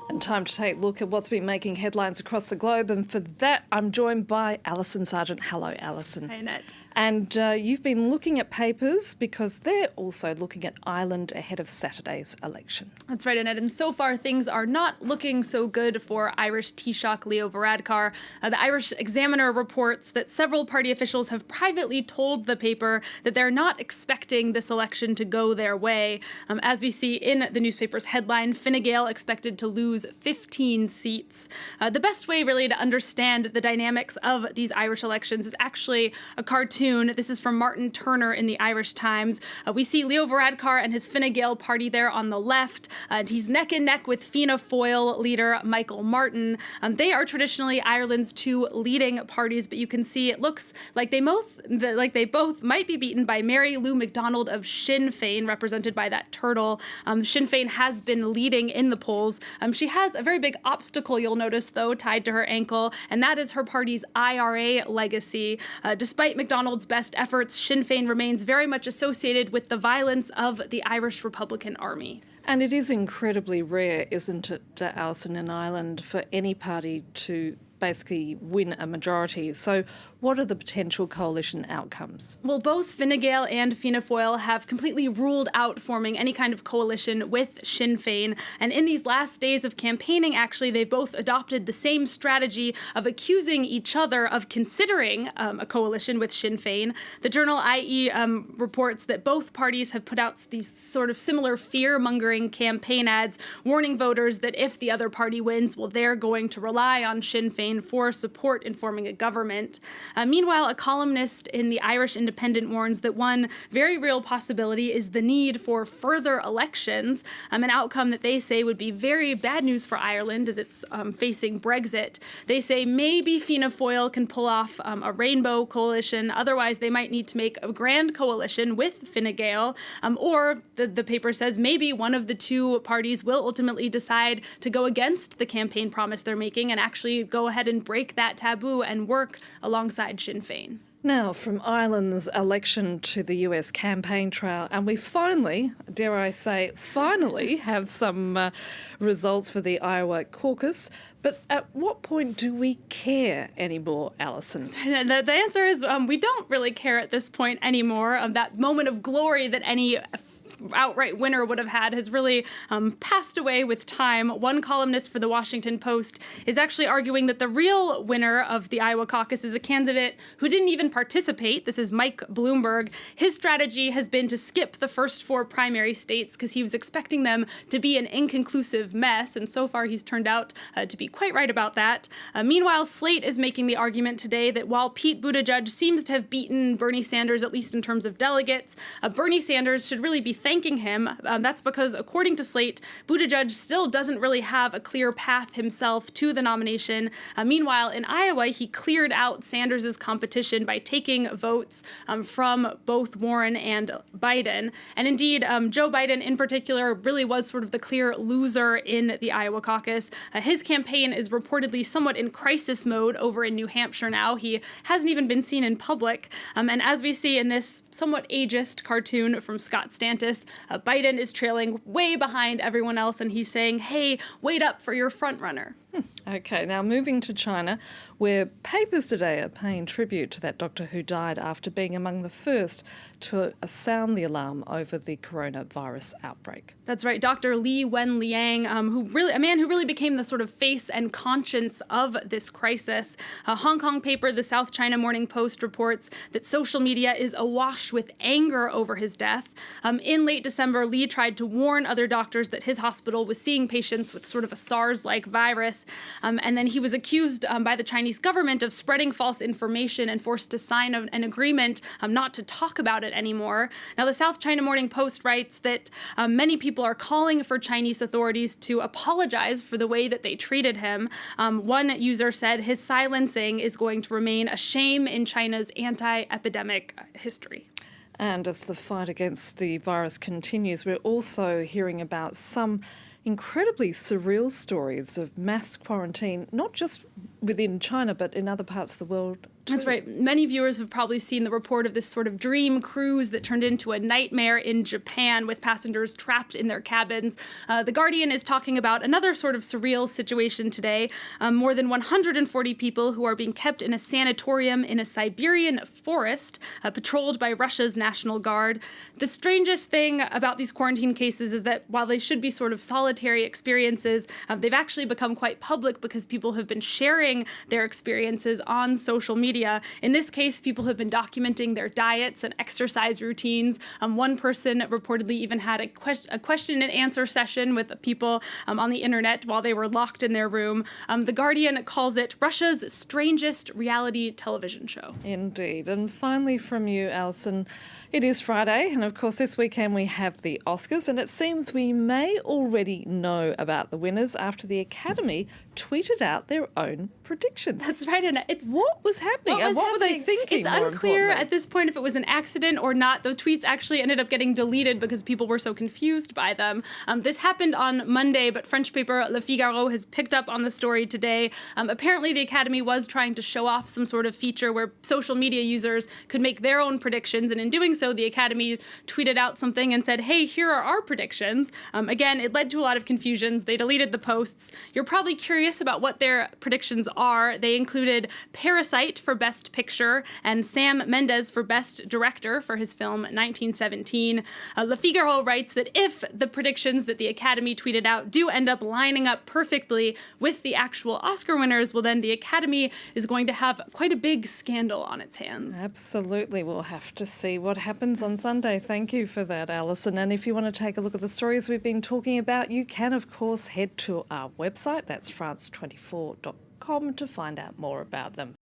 And time to take a look at what's been making headlines across the globe. And for that, I'm joined by Alison Sargent. Hello, Alison. Hi, Annette. And you've been looking at papers because they're also looking at Ireland ahead of Saturday's election. That's right, Annette. And so far, things are not looking so good for Irish Taoiseach Leo Varadkar. The Irish Examiner reports that several party officials have privately told the paper that they're not expecting this election to go their way. As we see in the newspaper's headline, Fine Gael expected to lose 15 seats. The best way, really, to understand the dynamics of these Irish elections is actually a cartoon. This is from Martin Turner in the Irish Times. We see Leo Varadkar and his Fine Gael party there on the left. He's neck and neck with Fianna Fáil leader Michael Martin. They are traditionally Ireland's two leading parties, but you can see it looks like they both might be beaten by Mary Lou McDonald of Sinn Féin, represented by that turtle. Sinn Féin has been leading in the polls. She has a very big obstacle, you'll notice, though, tied to her ankle, and that is her party's IRA legacy. Despite McDonald's best efforts, Sinn Féin remains very much associated with the violence of the Irish Republican Army. And it is incredibly rare, isn't it, Alison, in Ireland, for any party to basically win a majority. So what are the potential coalition outcomes? Well, both Fine Gael and Fianna Fáil have completely ruled out forming any kind of coalition with Sinn Féin. And in these last days of campaigning, actually, they've both adopted the same strategy of accusing each other of considering a coalition with Sinn Féin. The journal IE reports that both parties have put out these sort of similar fear-mongering campaign ads, warning voters that if the other party wins, well, they're going to rely on Sinn Féin for support in forming a government. Meanwhile, a columnist in the Irish Independent warns that one very real possibility is the need for further elections, an outcome that they say would be very bad news for Ireland as it's facing Brexit. They say maybe Fianna Fáil can pull off a rainbow coalition. Otherwise, they might need to make a grand coalition with Fine Gael, or the paper says maybe one of the two parties will ultimately decide to go against the campaign promise they're making and actually go ahead and break that taboo and work alongside Sinn Féin. Now, from Ireland's election to the US campaign trail, and we finally, dare I say, have some results for the Iowa caucus. But at what point do we care anymore, Alison? The answer is we don't really care at this point anymore. That moment of glory that any outright winner would have had has really passed away with time. One columnist for the Washington Post is actually arguing that the real winner of the Iowa caucus is a candidate who didn't even participate. This is Mike Bloomberg. His strategy has been to skip the first four primary states because he was expecting them to be an inconclusive mess, and so far he's turned out to be quite right about that. Meanwhile, Slate is making the argument today that while Pete Buttigieg seems to have beaten Bernie Sanders, at least in terms of delegates, Bernie Sanders should really be thanking him. That's because, according to Slate, Buttigieg still doesn't really have a clear path himself to the nomination. Meanwhile, in Iowa, he cleared out Sanders' competition by taking votes from both Warren and Biden. And indeed, Joe Biden in particular really was sort of the clear loser in the Iowa caucus. His campaign is reportedly somewhat in crisis mode over in New Hampshire now. He hasn't even been seen in public. And as we see in this somewhat ageist cartoon from Scott Stantis, Biden is trailing way behind everyone else, and he's saying, hey, wait up for your front runner. Okay, now moving to China, where papers today are paying tribute to that doctor who died after being among the first to sound the alarm over the coronavirus outbreak. That's right, Dr. Li Wenliang, a man who really became the sort of face and conscience of this crisis. A Hong Kong paper, the South China Morning Post, reports that social media is awash with anger over his death. In late December, Li tried to warn other doctors that his hospital was seeing patients with sort of a SARS-like virus. And then he was accused by the Chinese government of spreading false information and forced to sign an agreement not to talk about it anymore. Now, the South China Morning Post writes that many people are calling for Chinese authorities to apologize for the way that they treated him. One user said his silencing is going to remain a shame in China's anti-epidemic history. And as the fight against the virus continues, we're also hearing about some incredibly surreal stories of mass quarantine, not just within China, but in other parts of the world too. That's right. Many viewers have probably seen the report of this sort of dream cruise that turned into a nightmare in Japan with passengers trapped in their cabins. The Guardian is talking about another sort of surreal situation today. More than 140 people who are being kept in a sanatorium in a Siberian forest, patrolled by Russia's National Guard. The strangest thing about these quarantine cases is that while they should be sort of solitary experiences, they've actually become quite public because people have been sharing their experiences on social media. In this case, people have been documenting their diets and exercise routines. One person reportedly even had a question and answer session with people on the internet while they were locked in their room. The Guardian calls it Russia's strangest reality television show. Indeed. And finally from you, Alison, it is Friday, and of course this weekend we have the Oscars, and it seems we may already know about the winners after the Academy tweeted out their own predictions. That's right, and What was happening? And what were they thinking? It's more unclear importantly? at this point if it was an accident or not. The tweets actually ended up getting deleted because people were so confused by them. This happened on Monday, but French paper Le Figaro has picked up on the story today. Apparently, the Academy was trying to show off some sort of feature where social media users could make their own predictions, and in doing so, the Academy tweeted out something and said, "Hey, here are our predictions." Again, it led to a lot of confusions. They deleted the posts. You're probably curious about what their predictions are. They included Parasite for Best Picture and Sam Mendes for Best Director for his film 1917. Le Figaro writes that if the predictions that the Academy tweeted out do end up lining up perfectly with the actual Oscar winners, well, then the Academy is going to have quite a big scandal on its hands. Absolutely. We'll have to see what happens on Sunday. Thank you for that, Alison. And if you want to take a look at the stories we've been talking about, you can, of course, head to our website. That's france24.com to find out more about them.